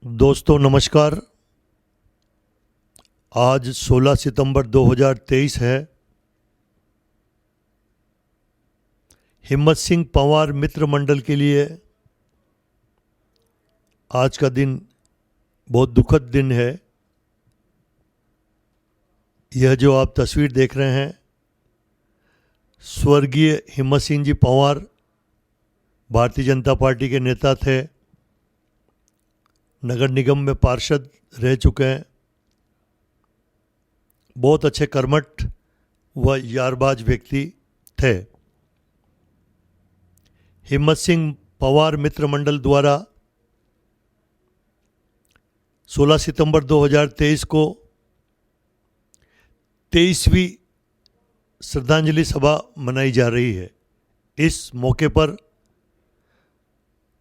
दोस्तों नमस्कार। आज 16 सितंबर 2023 है। हिम्मत सिंह पंवार मित्र मंडल के लिए आज का दिन बहुत दुखद दिन है। यह जो आप तस्वीर देख रहे हैं, स्वर्गीय हिम्मत सिंह जी पंवार भारतीय जनता पार्टी के नेता थे। नगर निगम में पार्षद रह चुके हैं। बहुत अच्छे कर्मठ व यारबाज व्यक्ति थे। हिम्मत सिंह पंवार मित्र मंडल द्वारा 16 सितंबर 2023 को 23वीं श्रद्धांजलि सभा मनाई जा रही है। इस मौके पर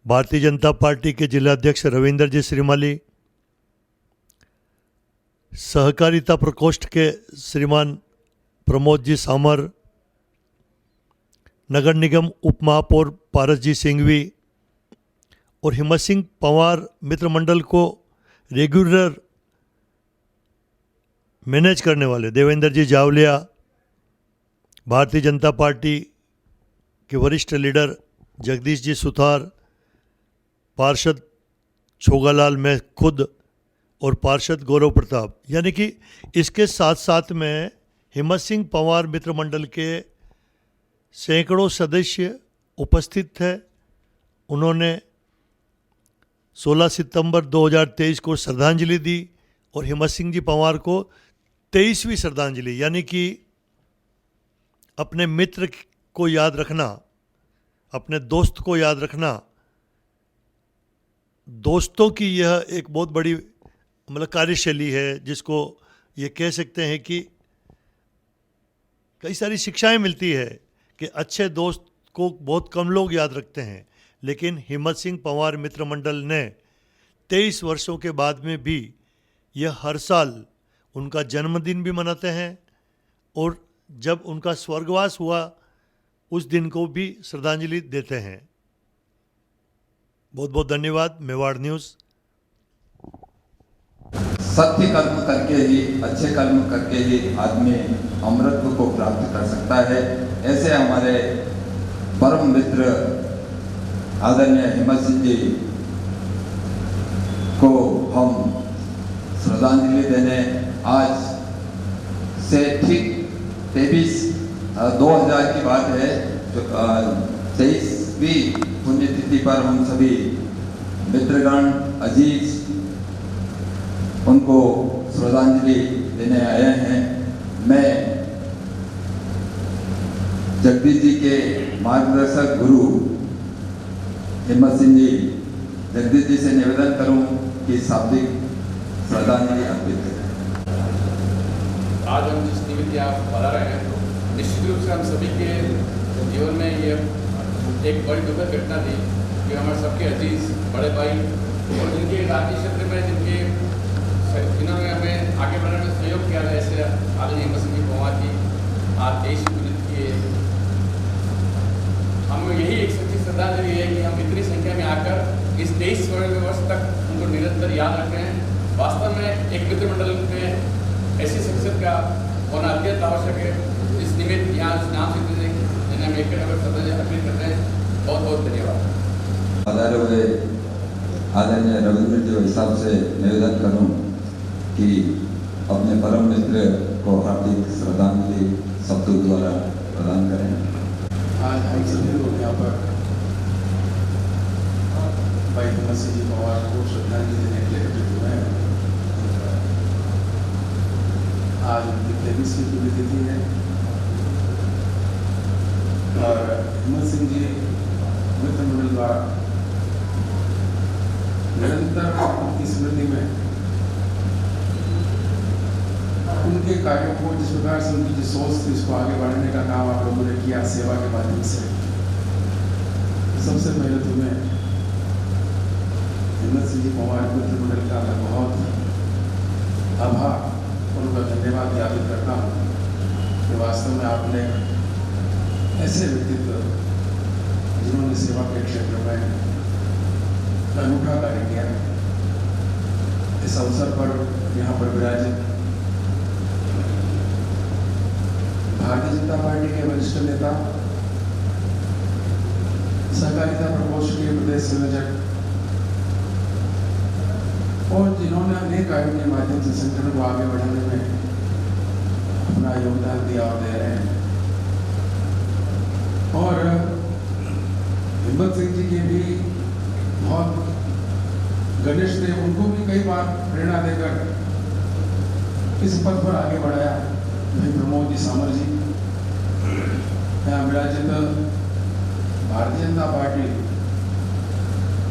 भारतीय जनता पार्टी के जिलाध्यक्ष रविंदर जी श्रीमाली, सहकारिता प्रकोष्ठ के श्रीमान प्रमोद जी सामर, नगर निगम उप महापौर पारस जी सिंघवी और हिम्मत सिंह पंवार मित्र मंडल को रेगुलर मैनेज करने वाले देवेंद्र जी जावलिया, भारतीय जनता पार्टी के वरिष्ठ लीडर जगदीश जी सुथार, पार्षद छोगालाल, मैं खुद और पार्षद गौरव प्रताप, यानी कि इसके साथ साथ में हिम्मत सिंह पंवार मित्र मंडल के सैकड़ों सदस्य उपस्थित थे। उन्होंने 16 सितंबर 2023 को श्रद्धांजलि दी और हिम्मत सिंह जी पंवार को 23वीं श्रद्धांजलि, यानी कि अपने मित्र को याद रखना, अपने दोस्त को याद रखना, दोस्तों की यह एक बहुत बड़ी कार्यशैली है, जिसको ये कह सकते हैं कि कई सारी शिक्षाएं मिलती है कि अच्छे दोस्त को बहुत कम लोग याद रखते हैं, लेकिन हिम्मत सिंह पंवार मित्र मंडल ने 23 वर्षों के बाद में भी यह हर साल उनका जन्मदिन भी मनाते हैं और जब उनका स्वर्गवास हुआ उस दिन को भी श्रद्धांजलि देते हैं। बहुत बहुत धन्यवाद। मेवाड़ न्यूज़। सत्य कर्म करके ही, अच्छे कर्म करके ही आदमी अमृतत्व को प्राप्त कर सकता है। ऐसे हमारे परम मित्र आदरणीय हिम्मत सिंह जी को हम श्रद्धांजलि देने आज से ठीक 23/2000 की बात है, जो 23वीं पुण्यतिथि पर हम सभी मित्रगण अजीज उनको श्रद्धांजलि देने आए हैं। मैं जगदीश जी के मार्गदर्शक गुरु हिम्मत सिंह जी, जगदीश जी से निवेदन करूं कि शाब्दिक श्रद्धांजलि अर्पित करें। आज हम जिस निमित्त यहाँ बना रहे हैं, तो निश्चित रूप से हम सभी के जीवन में ये एक बड़ी दुखद घटना थी कि हमारे सबके अजीज बड़े भाई और जिनके राजनीतिक क्षेत्र में जिन्होंने हमें आगे बढ़ने में सहयोग किया है, ऐसे आदरणीय हिम्मत सिंह पंवार की आज 23 पुण्य की हमें यही एक सच्ची श्रद्धांजलि है कि हम इतनी संख्या में आकर इस 23 वर्ष तक उनको निरंतर याद रखते हैं। वास्तव में एक मित्र मंडल में ऐसी शख्सियत का होना अत्यंत आवश्यक है। इस निमित्त यहाँ इस नाम से जिन्हें हम एक श्रद्धांजलि अर्पित करते हैं। बहुत बहुत धन्यवाद। आदरणीय रविंद्र जी हिसाब से निवेदन करूं कि अपने परम मित्र को हार्दिक श्रद्धांजलि शब्दों द्वारा प्रदान करें। आज हम सभी लोग यहाँ पर भाई हिम्मत सिंह जी पंवार को श्रद्धांजलि देने के लिए एकत्रित हुए हैं। आज उनकी 23वीं पुण्यतिथि है और हिम्मत सिंह जी मित्र मंडल द्वारा निरंतर उनकी स्मृति में उनके कार्यों को, जिस प्रकार से उनकी जो सोच थी उसको आगे बढ़ाने का काम आप लोगों ने किया सेवा के माध्यम से। सबसे पहले तो मैं हिम्मत सिंह जी पंवार मित्र मंडल का मैं बहुत आभार और उनका धन्यवाद ज्ञापित करता हूँ कि वास्तव में आपने ऐसे व्यक्तित्व जिन्होंने सेवा के क्षेत्र में अनूठा कार्य किया, इस अवसर पर यहाँ पर विराजित भारतीय जनता पार्टी के वरिष्ठ नेता, सहकारिता प्रकोष्ठ के प्रदेश संयोजक और जिन्होंने अनेक आयोजन के माध्यम से संगठन को आगे बढ़ाने में अपना योगदान दिया और दे रहे हैं, और हिम्मत सिंह जी के भी बहुत गणेश थे, उनको भी कई बार प्रेरणा देकर इस पद पर आगे बढ़ाया भाई प्रमोद जी सामर जी। यहाँ विराजित भारतीय जनता पार्टी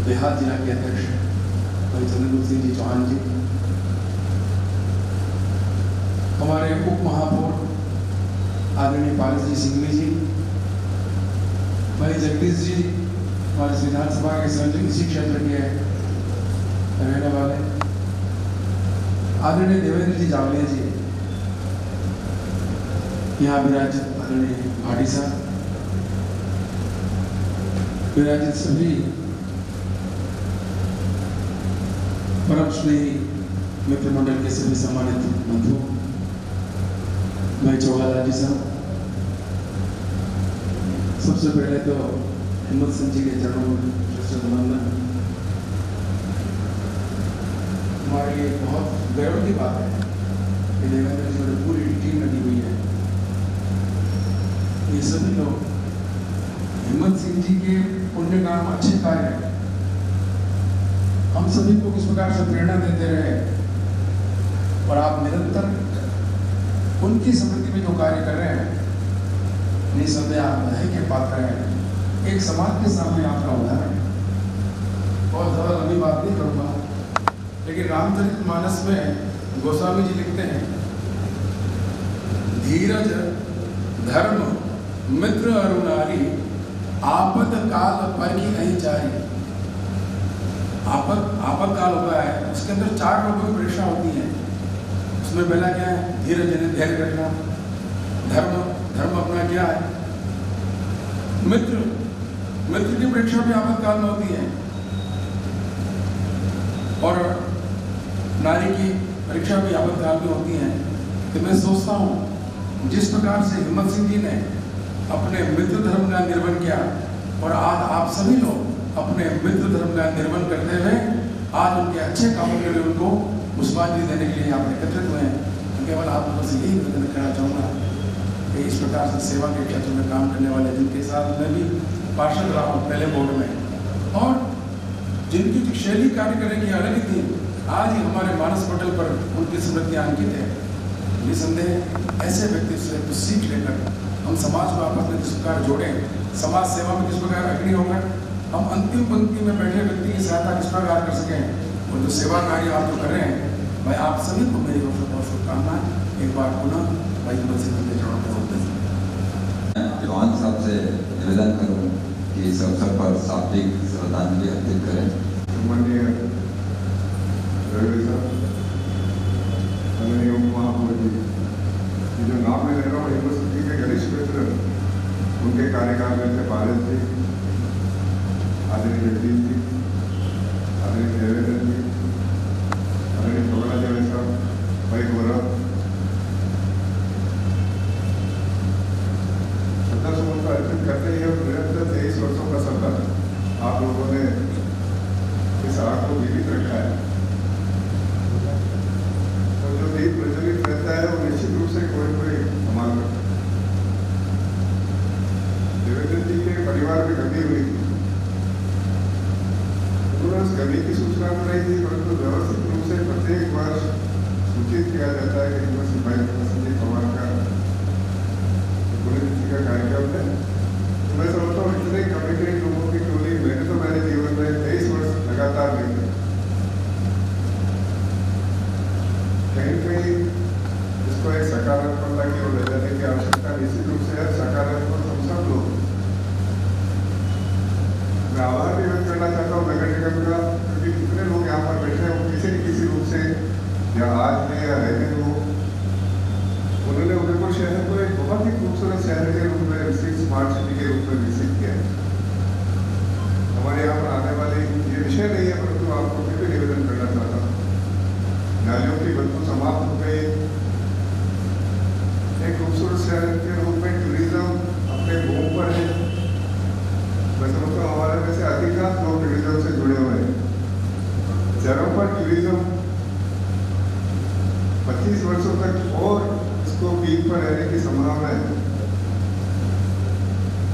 बिहार जिला के अध्यक्ष भाई चंद्रमोहन सिंह जी चौहान जी, हमारे उप महापौर आदरणीय पारस जी सिंघवी जी, भाई जगदीश जी हमारे विधानसभा के संयोजक इसी क्षेत्र के रहने वाले, आदरणीय देवेंद्र जी जावलिया जी, यहाँ विराजित आदरणीय भाटी साहब, विराजित सभी परम स्नेही मित्र मंडल के सभी सम्मानित बंधु, भाई चौहान जी साहब, सबसे पहले तो हिम्मत सिंह जी के चरणों में वंदन। हमारे लिए बहुत गर्व की बात है कि देवेंद्र जी और पूरी टीम लगी हुई है। ये सभी लोग हिम्मत सिंह जी के पुण्य काम, अच्छे कार्य हम सभी को किस प्रकार से प्रेरणा देते रहे, और आप निरंतर उनकी स्मृति में जो कार्य कर रहे हैं, निसंदेह आप बधाई के पात्र हैं। एक समाज के सामने आपका उदाहरण है। बहुत ज़्यादा लंबी बात नहीं करूँगा, लेकिन रामचरितमानस में गोस्वामी जी लिखते हैं, धीरज धर्म मित्र अरुणारी, आपद काल पर की नहीं जारी। आपद काल होता है, उसके अंदर 4 लोगों की परीक्षा होती है। उसमें पहला क्या है? धीरज, धैर्य रखना। धर्म अपना क्या है? मित्र की परीक्षा भी आपद काल में होती है, और नारी की परीक्षा भी आपद काल में होती है। तो मैं सोचता हूँ जिस प्रकार से हिम्मत सिंह जी ने अपने मित्र धर्म का निर्वहन किया, और आज आप सभी लोग अपने मित्र धर्म का निर्वहन करते हुए आज उनके अच्छे कामों के लिए उनको पुष्पांजलि देने के लिए यहाँ पर एकत्रित हुए हैं। केवल आप लोगों से यही निवेदन करना चाहूँगा कि इस प्रकार से सेवा के क्षेत्र में काम करने वाले, जिनके साथ मैं भी पार्षद रहा हूँ पहले बोर्ड में, और जिनकी शैली कार्य करने की अलग ही थी, आज ही हमारे मानस पटल पर उनकी स्मृतियाँ अंकित है। निसंदेह ऐसे व्यक्ति से कुछ सीख लेकर हम समाज को आपस में किस प्रकार जोड़ें, समाज सेवा में किस प्रकार अग्रणी होकर हम अंतिम पंक्ति में बैठे व्यक्ति की सहायता किस प्रकार कर सकें, और जो सेवा कार्य आप जो कर रहे हैं, मैं आप सभी को मेरी ओर से बहुत शुभकामनाएं। एक बार पुनः भाई हिम्मत सिंह के चरणों में होते चौहान साहब से निवेदन करूँ कि इस अवसर पर सात्विक श्रद्धांजलि अर्पित करें। माननीय रवि साहब, माननीय उप महापौर जी, ये जो नाम में ले रहा हूँ हिम्मत सिंह जी के गणेश मित्र, उनके कार्यकाल में थे पारस जी, आदरणीय जगदीश जी, आदरणीय देवेंद्र जी, आदरणीय चौहान साहब, भाई गौरव, श्रद्धासुमन का अर्पित करते ही और निरंतर 23 वर्षों का सफर आप लोगों ने इस आग को जीवित रखा है, और जो दीप प्रज्वलित रहता है वो निश्चित रूप से कोई कमाल करता है। देवेंद्र जी के परिवार में गति हुई थी, उस गति की सूचना तो नहीं थी, परंतु व्यवस्थित रूप से प्रत्येक वर्ष सूचित किया जाता है कि हिम्मत सिंह भाई जी पवार का पुण्यतिथि का कार्यक्रम है। तो मैं समझता हूँ इतने कमिटेड लोगों की टोली मैंने तो मेरे जीवन में 23 वर्ष लगातार नहीं थे। कहीं इसको एक सकारात्मकता की ओर ले जाने की आवश्यकता निश्चित रूप से है। सकारात्मक हम सब लोग, मैं आभार भी व्यक्त करना चाहता हूँ नगर निगम का, क्योंकि कितने लोग यहाँ पर बैठे हैं वो किसी न किसी रूप से या आज में या रहते हो, उन्होंने उदयपुर शहर को एक बहुत ही खूबसूरत शहर के रूप में विकसित, स्मार्ट सिटी के रूप में विकसित किया है। हमारे यहाँ पर आने वाले ये विषय नहीं है, परंतु आपको फिर भी निवेदन करना चाहता हूँ टूरिज्म 25 वर्षों तक और इसको पीक पर रहने की संभावना है।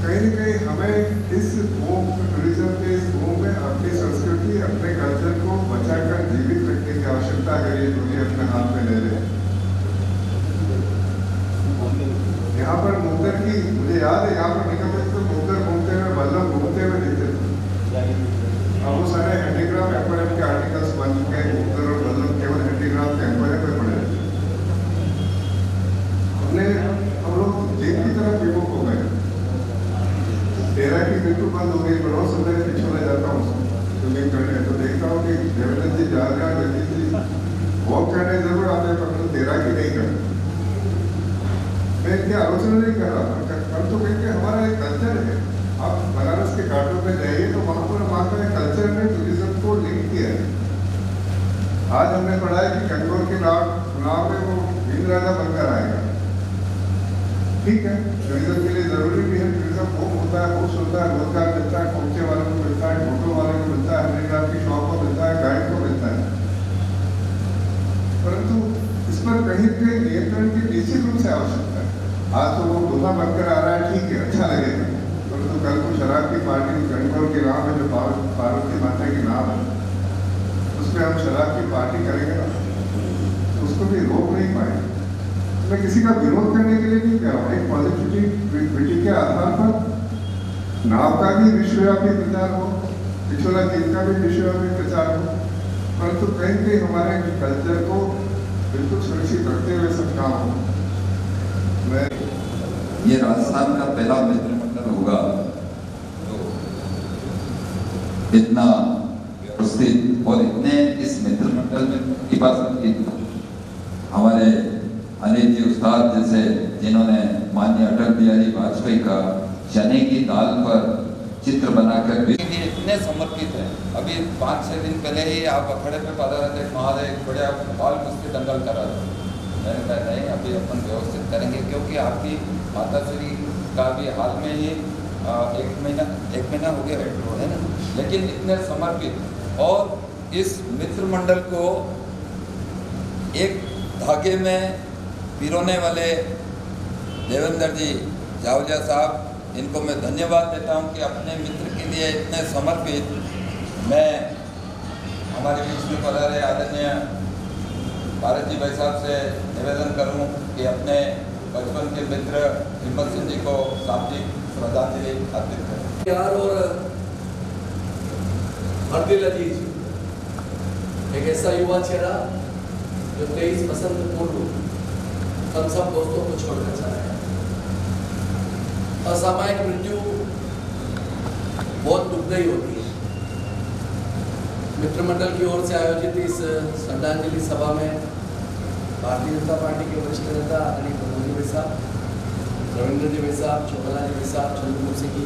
कहीं न कहीं हमें इस भूमि टूरिज्म के इस भूमि में अपनी संस्कृति, अपने कल्चर को बचाकर जीवित रखने की आवश्यकता अगर ये दुनिया अपने हाथ में ले ले। यहाँ पर मुंदर की मुझे याद है, यहाँ पर निकलते तो मुंदर घूमते हुए बल्लभ घूमते हुए दिखते थे। अब वो सारे हैंडीक्राफ्ट एक्वेरियम के आर्टिकल्स बन चुके हैं, मुंदर और बल्लभ केवल हैंडीक्राफ्ट के एक्वेरियम में पड़े। हम लोग जेल की तरफ विमुख हो गए। तैराकी बिल्कुल बंद हो गई। बड़ा समय पिछले जाता हूँ स्विमिंग करने, तो देखता हूँ कि देवेंद्र जी जा रहे हैं, जगदीश जी वॉक करने जरूर आते हैं, पर तैराकी नहीं करते। मैं इनकी आलोचना नहीं कर रहा था, कल तो कहेंगे हमारा एक कल्चर है। आप बनारस के घाटों में जाइए तो वहाँ पर वहाँ का कल्चर ने टूरिज्म को लिंक किया है। आज हमने पढ़ा है कि गंगौर के चुनाव में वो भीम राजा बनकर आएगा। ठीक है, टूरिज्म के लिए जरूरी भी है। टूरिज्म खूब होता है, खूब सुनता है, रोजगार मिलता है, पहुंचे वालों को मिलता है, फोटो वाले को मिलता है, हैंडीक्राफ्ट की शॉप को मिलता है, गाइड को मिलता है। परंतु इस पर कहीं पे नियंत्रण की निश्चित रूप से आवश्यकता है। आज तो वो दूल्हा बनकर आ रहा है, ठीक है, अच्छा लगेगा, परंतु कल को शराब की पार्टी गणगौर के नाम है, जो पार्वती माता के नाम है, उसमें हम शराब की पार्टी करेंगे ना, तो उसको भी रोक नहीं पाएंगे। मैं किसी का विरोध करने के लिए नहीं कह रहा हूँ। एक पॉजिटिविटी के आधार पर नाव का भी विश्वव्यापी प्रचार हो, पिछोला गीत का भी विश्वव्यापी प्रचार हो, परंतु कहीं कहीं हमारे कल्चर को बिल्कुल सुरक्षित रखते हुए सब काम हो। ये राजस्थान का पहला मित्र मंडल होगा तो इतना व्यवस्थित और इतने इस मित्र मंडल में हमारे अनिल जी उस्ताद जैसे, जिन्होंने माननीय अटल बिहारी वाजपेयी का चने की दाल पर चित्र बनाकर इतने समर्पित है। अभी 5-6 दिन पहले ही आप अखाड़े पे पता रहते महादेव बढ़िया बाल कुश्ती दंगल करा था। मैंने कहा नहीं, अभी अपन व्यवस्थित करेंगे, क्योंकि आपकी माता श्री का भी हाल में ही एक महीना हो गया है ना, लेकिन इतने समर्पित और इस मित्र मंडल को एक धागे में पिरोने वाले देवेंद्र जी जावलिया साहब, इनको मैं धन्यवाद देता हूं कि अपने मित्र के लिए इतने समर्पित। मैं हमारे बीच में पधारे आदरणीय भारत जी भाई साहब से निवेदन करूं कि अपने बचपन के मित्र हिम्मत सिंह जी को शाब्दिक श्रद्धांजलि अर्पित करें। प्यार और हरदिल अजीज, एक ऐसा युवा चेहरा जो 23 बसंत पूर्व हम सब दोस्तों को छोड़कर चला गया। असामयिक मृत्यु बहुत दुखदायी होती है। मित्र मंडल की ओर से आयोजित इस श्रद्धांजलि सभा में भारतीय जनता पार्टी के वरिष्ठ नेता आदरणीय प्रमोद जी भाई साहब, रविंद्र जी भाई साहब, छोटला जी भाई साहब, चंद्रमोहन सिंह जी,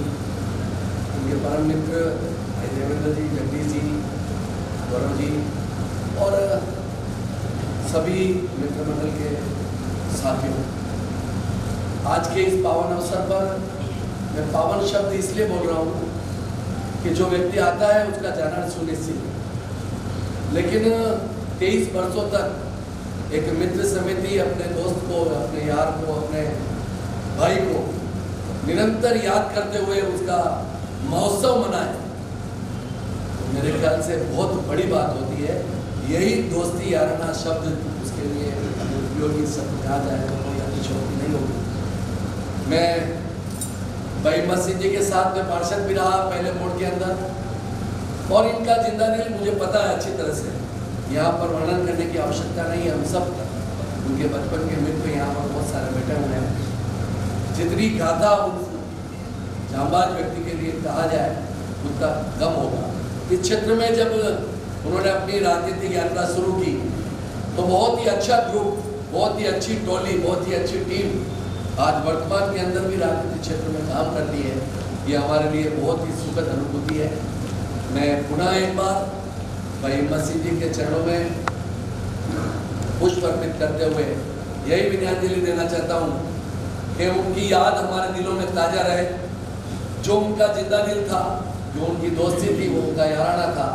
उनके परम मित्र भाई देवेंद्र जी, जगदीश जी, गौरव जी और सभी मित्र मंडल के साथियों, आज के इस पावन अवसर पर मैं पावन शब्द इसलिए बोल रहा हूँ कि जो व्यक्ति आता है उसका जाना सुनिश्चित है, लेकिन 23 वर्षों तक एक मित्र समिति अपने दोस्त को, अपने यार को, अपने भाई को निरंतर याद करते हुए उसका महोत्सव मनाए, तो मेरे ख्याल से बहुत बड़ी बात होती है। यही दोस्ती याराना शब्द उसके लिए उपयोगी शब्द कहा जाए तो कोई अतिशयोक्ति नहीं होगी। मैं भाई हिम्मत सिंह जी के साथ में पार्षद भी रहा पहले बोर्ड के अंदर, और इनका जिंदा दिल मुझे पता है अच्छी तरह से, यहाँ पर वर्णन करने की आवश्यकता नहीं है। हम सब उनके बचपन के मित्र यहाँ पर बहुत सारे बैठे हुए हैं। जितनी गाथा उस जांबाज व्यक्ति के लिए कहा जाए उतना कम होगा। इस क्षेत्र में जब उन्होंने अपनी राजनीतिक यात्रा शुरू की तो बहुत ही अच्छा ग्रुप, बहुत ही अच्छी टोली, बहुत ही अच्छी टीम आज वर्तमान के अंदर भी राजनीतिक क्षेत्र में काम करती है। ये हमारे लिए बहुत ही सुखद अनुभूति है। मैं पुनः एक बार भाई हिम्मत सिंह जी के चरणों में पुष्प अर्पित करते हुए यही विनयाजलि देना चाहता हूँ कि उनकी याद हमारे दिलों में ताज़ा रहे। जो उनका जिंदा दिल था, जो उनकी दोस्ती थी, वो उनका याराना था,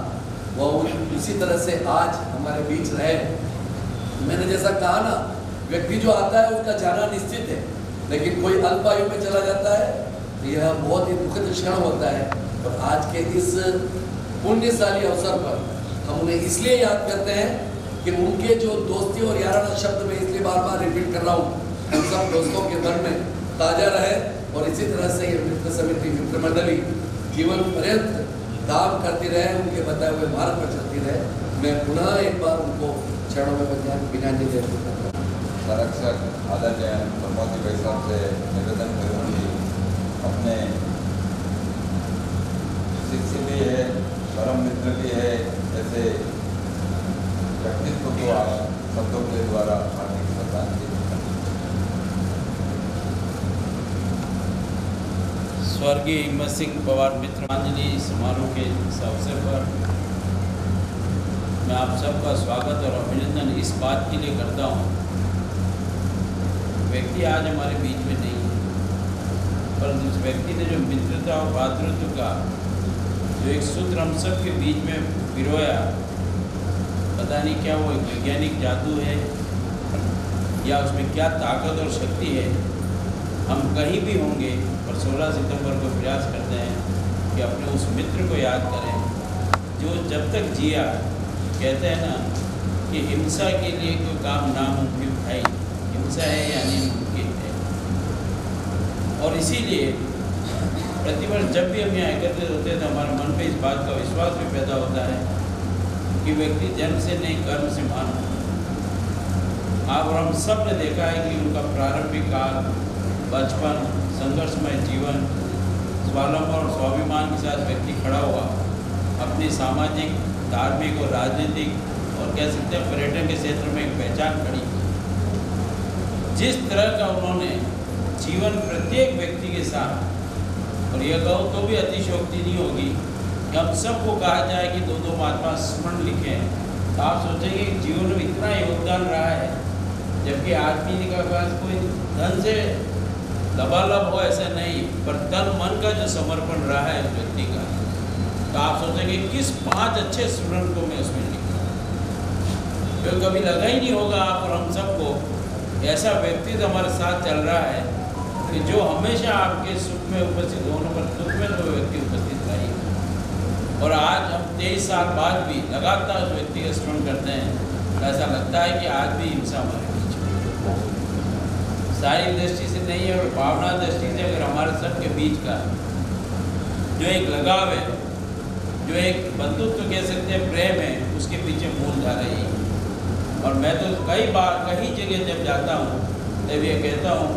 वो उसी तरह से आज हमारे बीच रहे। मैंने जैसा कहा ना, व्यक्ति जो आता है उसका जाना निश्चित है, लेकिन कोई अल्प आयु में चला जाता है तो यह बहुत ही दुखद क्षण होता है। और आज के इस पुण्यशाली अवसर पर हम उन्हें इसलिए याद करते हैं कि उनके जो दोस्ती और याराना शब्द में इसलिए बार बार रिपीट कर रहा हूँ, हम सब दोस्तों के मन में ताज़ा रहे और इसी तरह से ये मित्र समिति, मित्र मंडली जीवन पर्यंत काम करती रहे, उनके बताए हुए मार्ग पर चलती रहे। मैं पुनः एक बार उनको चरणों में विनती करता हूँ। संरक्षक आदरणीय प्रमोद जी भाई साहब से निवेदन करूँगी, अपने शिष्य भी है, परम मित्र भी है, ऐसे व्यक्तित्व को आप शब्दों के द्वारा हार्दिक श्रद्धांजलि। स्वर्गीय हिम्मत सिंह पवार मित्रांजलि समारोह के इस अवसर पर मैं आप सबका स्वागत और अभिनंदन इस बात के लिए करता हूँ, व्यक्ति आज हमारे बीच में नहीं है, परंतु उस व्यक्ति ने जो मित्रता और भातृत्व का जो एक सूत्र हम सब के बीच में पिरोया, पता नहीं क्या वो एक वैज्ञानिक जादू है या उसमें क्या ताकत और शक्ति है। हम कहीं भी होंगे और 16 सितंबर को प्रयास करते हैं कि अपने उस मित्र को याद करें जो जब तक जिया, कहते हैं ना कि हिंसा के लिए कोई काम नामुमकिन है, हिंसा है यानी मुमकिन है। और इसीलिए प्रतिवर्ष जब भी हम यहाँ एकत्रित होते हैं तो हमारे मन पे इस बात का विश्वास भी पैदा होता है कि व्यक्ति जन्म से नहीं कर्म से मान होता। और हम सब ने देखा है कि उनका प्रारंभिक काल, बचपन, संघर्षमय जीवन, स्वावलंबन और स्वाभिमान के साथ व्यक्ति खड़ा हुआ, अपनी सामाजिक, धार्मिक और राजनीतिक और कह सकते हैं पर्यटन के क्षेत्र में एक पहचान खड़ी की। जिस तरह का उन्होंने जीवन प्रत्येक व्यक्ति के साथ, और यह कहूँ तो भी अतिशयोक्ति नहीं होगी कि हम सबको कहा जाए कि 2-2 महात्मा स्मरण लिखें, तो आप सोचेंगे कि जीवन में इतना योगदान रहा है, जबकि आदमी का पास कोई धन से लबालब हो ऐसा नहीं, पर तन मन का जो समर्पण रहा है उस व्यक्ति का, तो आप सोचेंगे किस 5 अच्छे स्मरण को मैं उसमें लिखूँ। तो कभी लगा ही नहीं होगा आप और हम सबको ऐसा व्यक्ति हमारे साथ चल रहा है कि जो हमेशा आपके सुख में उपस्थित होने पर दुख में तो व्यक्ति उपस्थित रही। और आज हम 23 साल बाद भी लगातार उस व्यक्ति का स्मरण करते हैं, ऐसा लगता है कि आज भी हिंसा हमारे बीच में, शारीरिक दृष्टि से नहीं है और भावना दृष्टि से अगर हमारे सबके बीच का जो एक लगाव है, जो एक बंधुत्व कह सकते हैं, प्रेम है, उसके पीछे मूल धारा यही है। और मैं तो कई बार कई जगह जब जाता हूँ तब ये कहता हूँ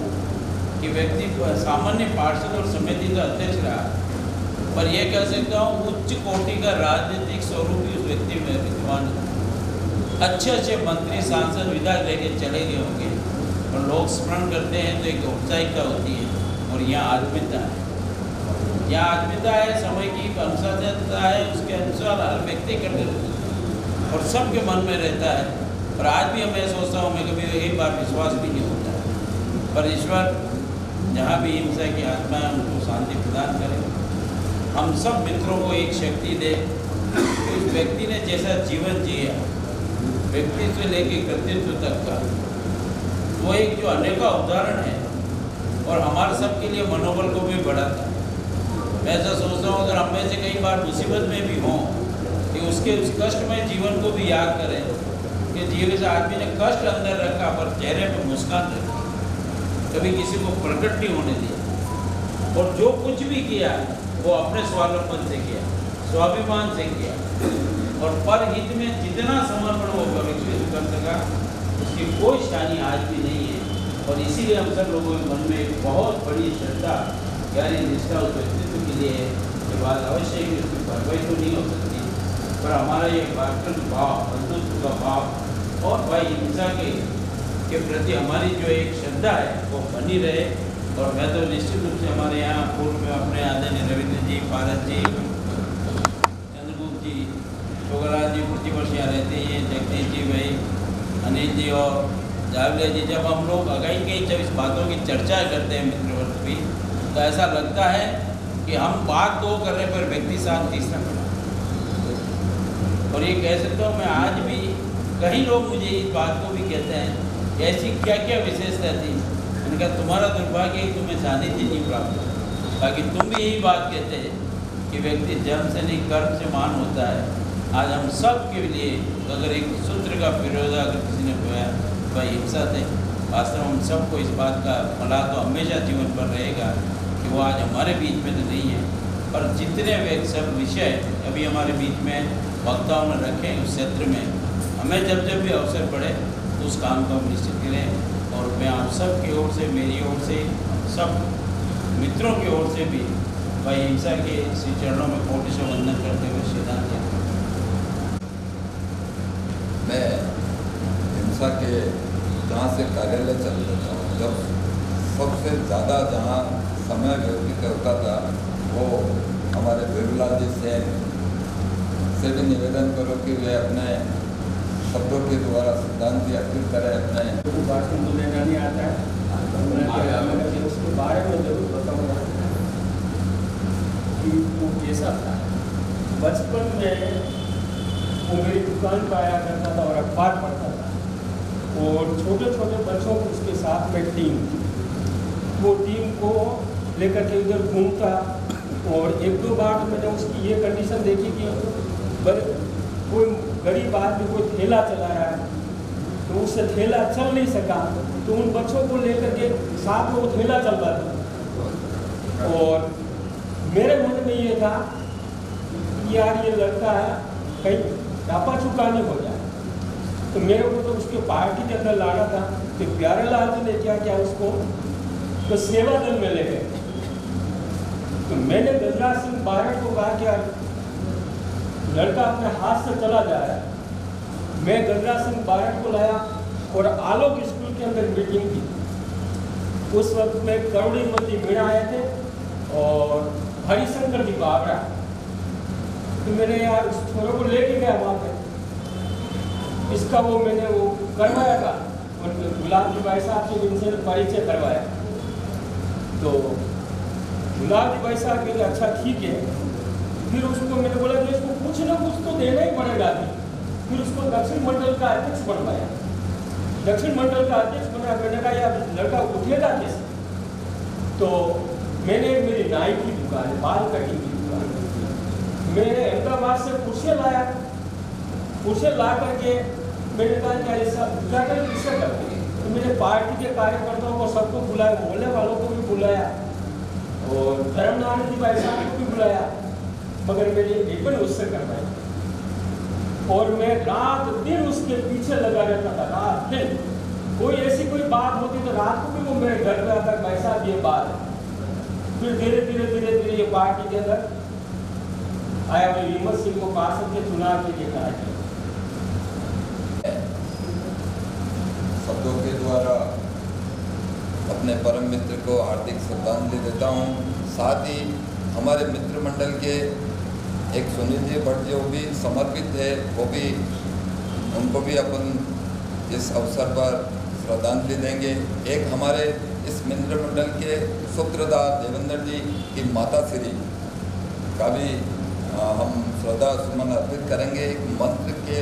कि व्यक्ति सामान्य पार्षद और समिति का अध्यक्ष रहा, पर यह कह सकता हूँ उच्च कोटि का राजनीतिक स्वरूप भी उस व्यक्ति में विद्यमान है। अच्छे अच्छे मंत्री, सांसद, विधायक लेके चले गए होंगे और लोग स्मरण करते हैं तो एक औपचारिकता होती है। और यहाँ आत्मीयता है, यहाँ आत्मीयता है, समय की अनुशासनता है, उसके अनुसार हर व्यक्ति करते रहते और सबके मन में रहता है। और आज भी मैं सोचता हूँ, मैं कभी एक बार विश्वास भी नहीं होता है, पर ईश्वर जहाँ भी हिंसा की आत्मा है उनको शांति प्रदान करे। हम सब मित्रों को एक शक्ति दे कि उस व्यक्ति ने जैसा जीवन जिया, व्यक्तित्व से लेके कर्तृत्व तक का, वो एक जो अनेका उदाहरण है और हमारे सबके लिए मनोबल को भी बढ़ाता है। मैं ऐसा सोचता हूँ अगर हम में से कई बार मुसीबत में भी हों कि उसके उस कष्टमय जीवन को भी याद करें कि जीवन से आदमी ने कष्ट अंदर रखा पर चेहरे पर मुस्कान रखी, कभी किसी को प्रकट नहीं होने दिया, और जो कुछ भी किया वो अपने स्वावलंबन से किया, स्वाभिमान से किया, और परहित में जितना समर्पण वो भविष्य कर सका उसकी कोई शानी आज भी नहीं है। और इसीलिए हम सब लोगों के मन में एक बहुत बड़ी श्रद्धा यानी निष्ठा उस व्यक्तित्व के लिए है। ये बात अवश्य ही उसकी भरपाई तो नहीं हो सकती, पर हमारा ये भातृत्व भाव, बंधुत्व का भाव और भाई हिंसा के प्रति हमारी जो एक श्रद्धा है वो बनी रहे। और मैं तो निश्चित रूप से हमारे यहाँ पूर्व में अपने आदरणीय रविंद्र जी, पारस जी, चंद्रगुप्त जी, शोगराज जी प्रतिवर्ष यहाँ रहते हैं, जगदीश जी भाई, अनिल जी और जावलिया जी, जब हम लोग अगई जब इस बातों की चर्चा करते हैं मित्रवर्ग की, तो ऐसा लगता है कि हम बात 2 कर रहे पर व्यक्ति साथ तीसरा खड़ा। और ये कह सकता हूँ मैं आज भी, कई लोग मुझे इस बात को भी कहते हैं कि ऐसी क्या क्या विशेषता थी। मैंने कहा तुम्हारा दुर्भाग्य है कि तुम्हें सानिध्य नहीं प्राप्त हुआ। बाकी तुम भी यही बात कहते हैं कि व्यक्ति जन्म से नहीं कर्म से मान होता है। आज हम सब के लिए अगर एक सूत्र का विरोध अगर किसी ने बोया वह हिंसा थे, वास्तव में हम सबको इस बात का फला तो हमेशा जीवन पर रहेगा कि वो आज हमारे बीच में तो नहीं है, पर जितने वे सब विषय अभी हमारे बीच में वक्ताओं ने रखे उस क्षेत्र में हमें जब जब भी अवसर पड़े तो उस काम को हम निश्चित करें। और मैं आप सब की ओर से, मेरी ओर से, सब मित्रों की ओर से भी भाई हिंसा के श्री चरणों में कोटि से वंदन करते हुए श्रद्धांजलि। मैं हिंसा के जहाँ से कार्यालय चल रहा हूँ, जब सबसे ज़्यादा जहाँ समय व्यतीत होता था वो हमारे बिरला जी से भी निवेदन करो कि वे अपने शब्दों के द्वारा श्रद्धांजलि अर्पित करें। अपने भाषण तो देना नहीं आता है, मैं उसके बारे में जरूर बताऊँगा कि वो कैसा था। बचपन में वो मेरी दुकान पर आया करता था और अखबार पढ़ता था और छोटे छोटे बच्चों को उसके साथ में टीम, वो टीम को लेकर के इधर घूमता। और एक दो बार मैंने उसकी ये कंडीशन देखी कि कोई गरीब आदमी कोई ठेला चला रहा है तो उससे ठेला चल नहीं सका, तो उन बच्चों को लेकर के साथ में वो ठेला चल रहा था। और मेरे मन में ये था कि यार ये लड़का है कहीं डापा चुकाने हो जाए, तो मेरे को तो उसके पार्टी के अंदर लाना था। तो प्यारेलाल जी ने क्या किया, उसको तो सेवा दल में ले गए। तो मैंने गजराज सिंह बारट को कहा कि यार लड़का अपने हाथ से चला जा रहा है। मैं गजराज सिंह बारट को लाया और आलोक स्कूल के अंदर मीटिंग की। उस वक्त में करुणीमती मीणा आए थे और हरिशंकर जी बाबरा। तो मैंने यार उस छोरों को लेके गया वहाँ पे, इसका वो मैंने वो करवाया था और गुलाब जी भाई साहब से इनसे परिचय करवाया। तो गुलाब जी भाई साहब के लिए अच्छा ठीक है। फिर उसको मैंने बोला कि इसको कुछ ना कुछ तो देना ही पड़ेगा। फिर उसको दक्षिण मंडल का अध्यक्ष बनवाया। दक्षिण मंडल का अध्यक्ष बना, मैंने कहा यार लड़का उठेगा कैसे। तो मैंने मेरी नाई की दुकान है, बाल कटिंग की दुकान, मैंने अहमदाबाद से कुर्सियाँ लाया। कुर्सियाँ ला करके मैंने कहा क्या ऐसा उद्घाटन किससे करते हैं। तो मैंने पार्टी के कार्यकर्ताओं को सबको बुलाया, मोहल्ले वालों को भी बुलाया और धर्मनारायण जी भाई साहब को भी बुलाया, मगर मैंने रिबन उससे करवाई। और मैं रात दिन उसके पीछे लगा रहता था, रात दिन। कोई ऐसी कोई बात होती तो रात को भी वो मेरे घर में आता भाई साहब ये बात है। फिर धीरे धीरे ये पार्टी के अंदर आया। मैं हिम्मत सिंह को पार्षद के चुनाव के लिए कहा शब्दों के द्वारा अपने परम मित्र को हार्दिक श्रद्धांजलि देता हूँ। साथ ही हमारे मित्र मंडल के एक सुनील जी भट्ट जो भी समर्पित है, वो भी उनको भी अपन इस अवसर पर श्रद्धांजलि देंगे। एक हमारे इस मित्र मंडल के सूत्रधार देवेंद्र जी की माता श्री का भी हम श्रद्धा सुमन अर्पित करेंगे। एक मंत्र के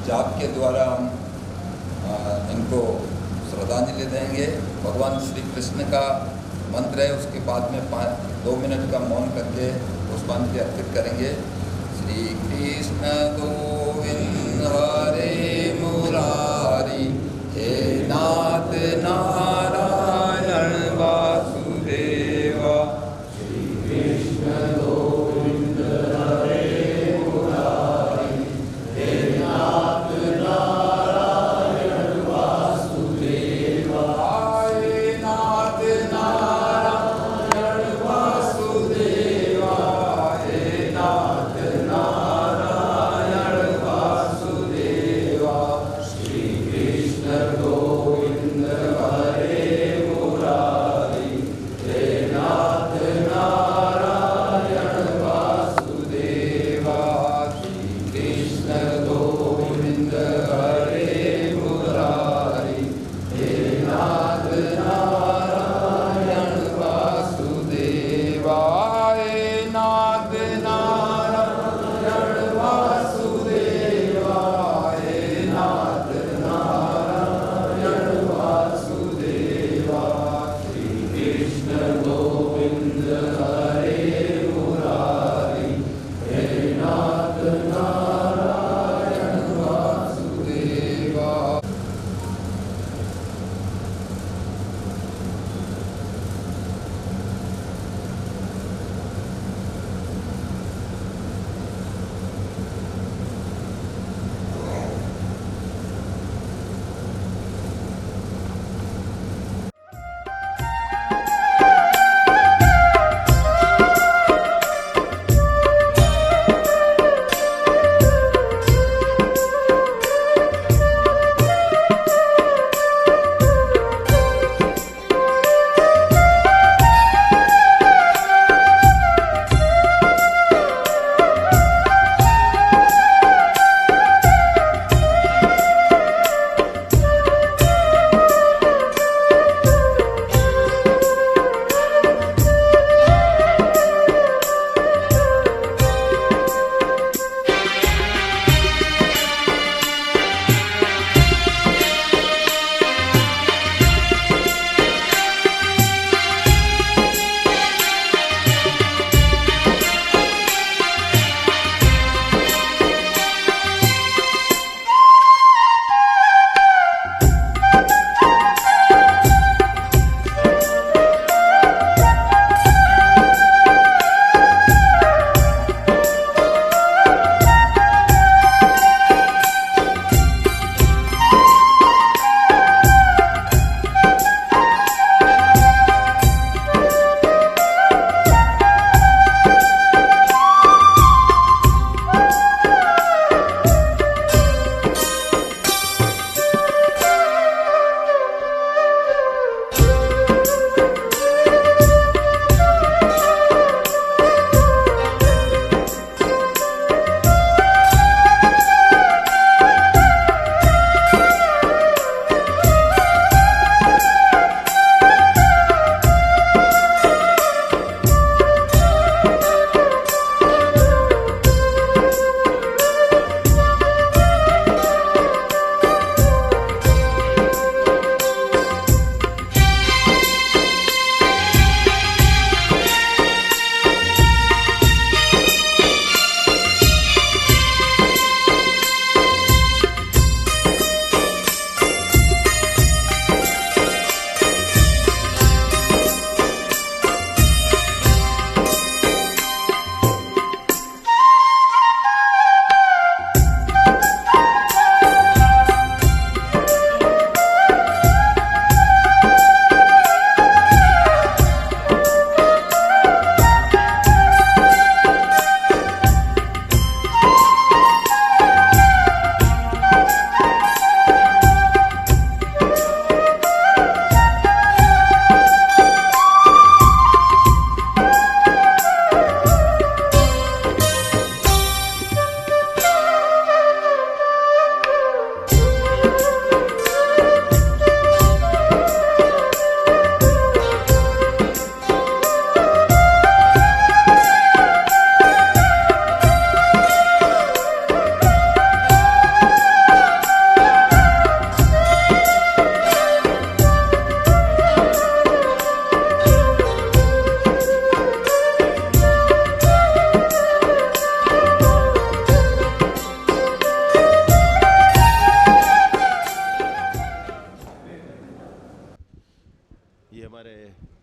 जाप के द्वारा हम इनको श्रद्धांजलि देंगे। भगवान श्री कृष्ण का मंत्र है, उसके बाद में 2 मिनट का मौन करके पुष्पांजलि अर्पित करेंगे। श्री कृष्ण गोविंद हरे मुरारी, हे नाथ नारायण वासुदेवा। श्री कृष्ण गोविंद हरे मुरारी, हे नाथ नारायण वासुदेवा। हे नाथ नारायण वासुदेवा, हे नाथ नारायण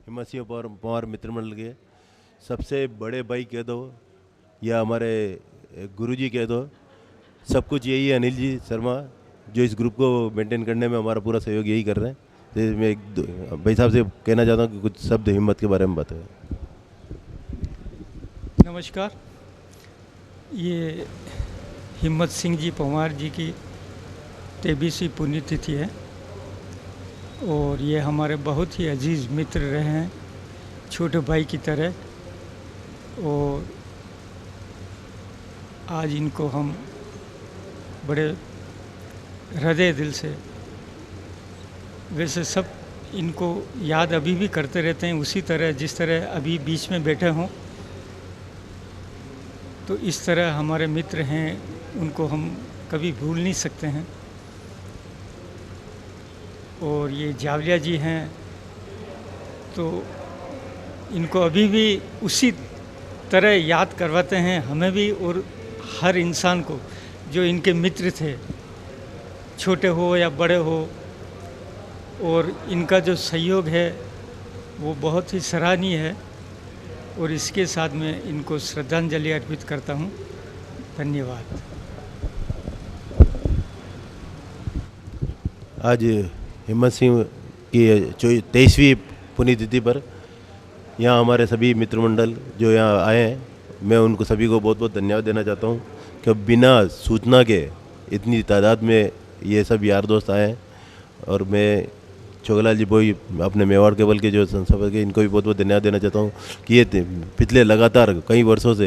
हिम्मत सिंह पवार मित्रमंडल के सबसे बड़े भाई कह दो या हमारे गुरुजी कह दो, सब कुछ यही है। अनिल जी शर्मा जो इस ग्रुप को मेंटेन करने में हमारा पूरा सहयोग यही कर रहे हैं। तो मैं भाई साहब से कहना चाहता हूँ कि कुछ शब्द हिम्मत के बारे में बताएं। नमस्कार। ये हिम्मत सिंह जी पंवार जी की 23वीं पुण्यतिथि है और ये हमारे बहुत ही अजीज़ मित्र रहे हैं, छोटे भाई की तरह। और आज इनको हम बड़े हृदय दिल से, वैसे सब इनको याद अभी भी करते रहते हैं, उसी तरह जिस तरह अभी बीच में बैठे हों। तो इस तरह हमारे मित्र हैं, उनको हम कभी भूल नहीं सकते हैं। और ये जावलिया जी हैं तो इनको अभी भी उसी तरह याद करवाते हैं, हमें भी और हर इंसान को जो इनके मित्र थे, छोटे हो या बड़े हो। और इनका जो सहयोग है वो बहुत ही सराहनीय है और इसके साथ मैं इनको श्रद्धांजलि अर्पित करता हूँ। धन्यवाद। आज हिम्मत सिंह की 23वीं पुण्यतिथि पर यहाँ हमारे सभी मित्रमंडल जो यहाँ आए हैं, मैं उनको सभी को बहुत बहुत धन्यवाद देना चाहता हूँ कि बिना सूचना के इतनी तादाद में ये सब यार दोस्त आए हैं। और मैं छोगलाल जी बोई अपने मेवाड़ केबल के जो संस्थापक हैं, इनको भी बहुत बहुत धन्यवाद देना चाहता हूँ कि ये पिछले लगातार कई वर्षों से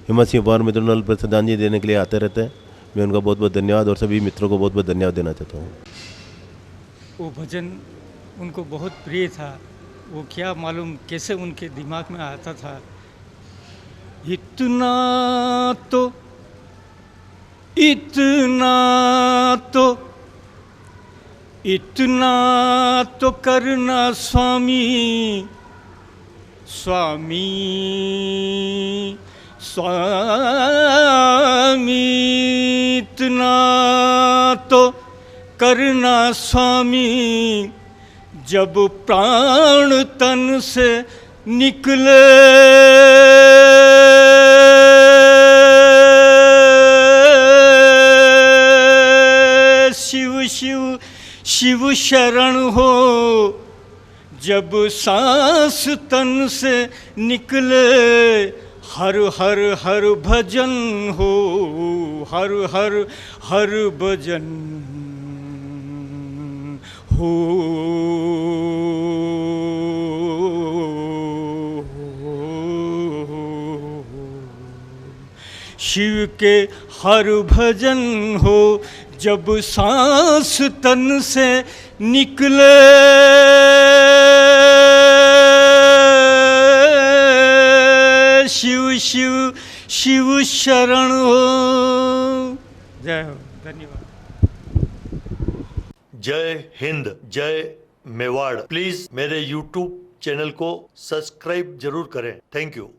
हिम्मत सिंह पवार मित्रमंडल पर श्रद्धांजलि देने के लिए आते रहते हैं। मैं उनका बहुत बहुत धन्यवाद और सभी मित्रों को बहुत बहुत धन्यवाद देना चाहता हूँ। वो भजन उनको बहुत प्रिय था, वो क्या मालूम कैसे उनके दिमाग में आता था। इतना तो करना स्वामी स्वामी स्वामी, इतना तो करना स्वामी, जब प्राण तन से निकले शिव शिव शिव शरण हो, जब सांस तन से निकले हर हर हर भजन हो, हर हर हर भजन हो। शिव के हर भजन हो, जब सांस तन से निकले शिव शिव शिव शरण हो। जय हो। धन्यवाद। जय हिंद, जय मेवाड़। प्लीज मेरे YouTube चैनल को सब्सक्राइब जरूर करें। Thank you.